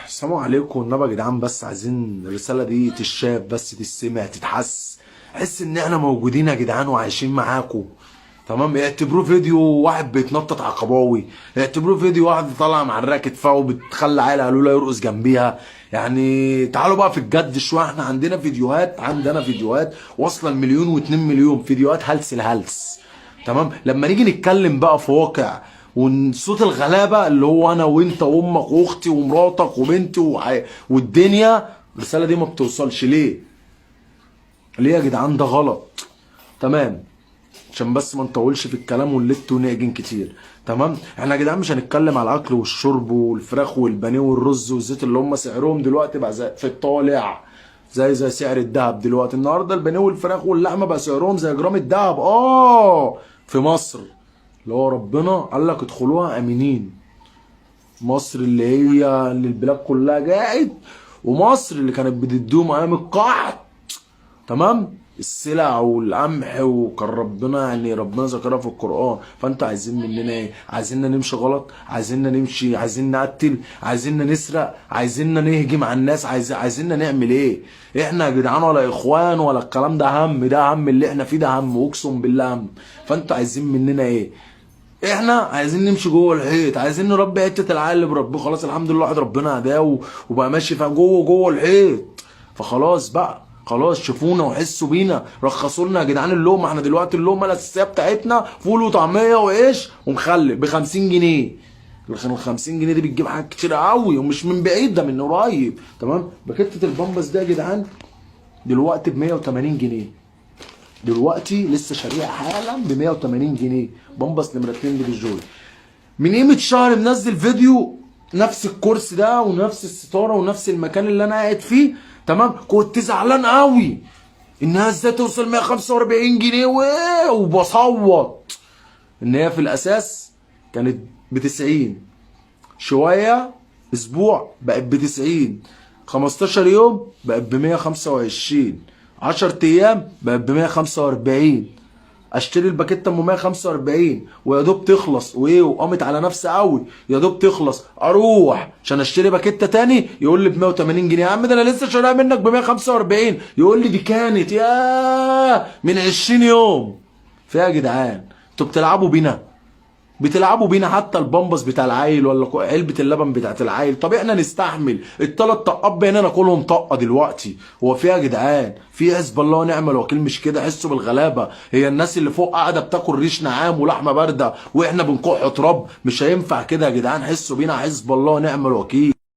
السلام عليكم. والنبي يا جدعان بس عايزين الرسالة دي تتشاف، بس تتسمع، تتحس، حس ان احنا موجودين يا جدعان وعايشين معاكم. تمام، اعتبروه فيديو واحد بيتنطط على قباوي، اعتبروه فيديو واحد طالع مع الراكت فاو بتخلي عيل قالوا له يرقص جنبيها. يعني تعالوا بقى في الجد شويه، احنا عندنا فيديوهات واصله لمليون واتنين مليون، فيديوهات هلس الهلس. تمام، لما نيجي نتكلم بقى في واقع وصوت الغلابه اللي هو انا وانت وامك واختي ومراتك وبنتي والدنيا، الرساله دي ما بتوصلش ليه؟ ليه يا جدعان؟ ده غلط. تمام، عشان بس ما نطولش في الكلام ونلت ونعجن كتير. تمام، احنا يا جدعان مش هنتكلم على الاكل والشرب والفراخ والبانيه والرز والزيت اللي هم سعرهم دلوقتي بقى زي في الطالع، زي سعر الذهب دلوقتي. النهارده البانيه والفراخ واللحمه بقى سعرهم زي جرام الذهب في مصر، اللي هو ربنا قال لك ادخلوها امنين. مصر اللي البلاد كلها جاعت، ومصر اللي كانت بتدوم ايام القحط. تمام، السلع والقمح، وكان ربنا ربنا ذكرها في القرآن. فانتوا عايزين مننا ايه؟ عايزيننا نمشي غلط، عايزيننا نمشي، عايزين نقتل، عايزيننا نسرق، عايزيننا نهجم على الناس، عايزيننا نعمل ايه؟ احنا يا جدعان ولا اخوان ولا الكلام ده، ده هم اللي احنا فيه، ده هم اقسم بالله هم. فانتوا عايزين مننا ايه؟ احنا عايزين نمشي جوه الحيط، عايزين نربي حته العيال اللي بربيه. خلاص الحمد لله، واحد ربنا هداه وبقى ماشي فاهم جوه الحيط. فخلاص بقى، خلاص شوفونا وحسوا بينا، رخصوا لنا يا جدعان اللقمه. احنا دلوقتي اللقمه الاساسيه بتاعتنا فول وطعميه وعيش ومخلل ب 50 جنيه. ال 50 جنيه دي بتجيب حاجات كتير قوي، ومش من بعيد، ده من قريب. تمام، باكيتة البامبس ده يا جدعان دلوقتي ب 180 جنيه. دلوقتي لسه شاريها حالا ب 180 جنيه، بامبس نمره 2 للجوي. من قيمه شهر منزل فيديو نفس الكرسي ده ونفس الستاره ونفس المكان اللي انا قاعد فيه. تمام، كنت زعلان قوي انها ازاي توصل 145 جنيه وبصوت ان هي في الاساس كانت ب 90 شويه، اسبوع بقت ب 90، 15 يوم بقت ب 125، 10 ايام بقت ب 145. اشتري الباكيته ام 145 ويا دوب تخلص وقامت على نفسي قوي، يا دوب تخلص اروح عشان اشتري باكيته تاني يقول لي ب 180 جنيه. يا عم ده انا لسه شاريها منك ب 145، يقول لي دي كانت من 20 يوم. فيها يا جدعان انتوا بتلعبوا بينا حتى البامبس بتاع العيل ولا علبه اللبن بتاعت العيل. طب احنا نستحمل الثلاث طقات بينا ناكلهم طقه دلوقتي؟ هو فيها يا جدعان؟ في حسب الله ونعم الوكيل، مش كده؟ حسوا بالغلابه. هي الناس اللي فوق قاعده بتاكل ريش نعام ولحمه بارده واحنا بنكح تراب؟ مش هينفع كده يا جدعان، حسوا بينا، حسب الله ونعم الوكيل.